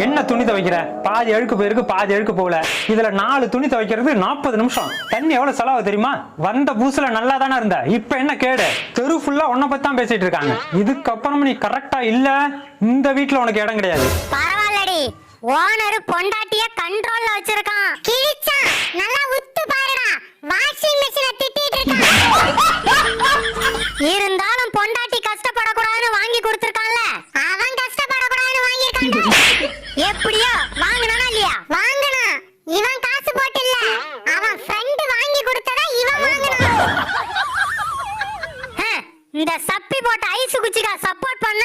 என்ன துணி துவைக்கிற? பாதி அழுக்கு போயிருக்கு, பாதி அழுக்கு போகல. இதுல 4 துணி துவைக்கிறது 40 நிமிஷம். தண்ணி எவ்வளவு செலவு தெரியுமா? வந்த பூசுல நல்லா தானே இருந்த, இப்ப என்ன கேடு? தெரு ஃபுல்லா உன்னை பத்தி தான் பேசிட்டு இருக்காங்க. இதுக்கப்புறம் நீ கரெக்டா இல்ல, இந்த வீட்டுல உனக்கு இடம் கிடையாது. பரவாயில்லடி, ஓனர் பொண்டாட்டிய கண்ட்ரோல்ல வச்சிருக்கான். கிழிச்சா நல்லா உத்து பாருடா, வாஷிங் மெஷினை திட்டிட்டு இருக்கான். இருந்தாலும் பொண்டாட்டி கஷ்டப்படக்கூடாதுன்னு வாங்கி கொடுத்திருக்கான்ல, அவன் கஷ்டப்படக்கூடாதுன்னு வாங்கியிருக்கான். எப்படியோ வாங்கினானா இல்லையா? வாங்கினா. இவன் காசு போட்டு இல்ல, அவன் ஃப்ரெண்ட் வாங்கி கொடுத்ததா இவன் வாங்கினான். இந்த சப்பி போட்ட ஐஸ் குச்சிக்கா சப்போர்ட் பண்ண.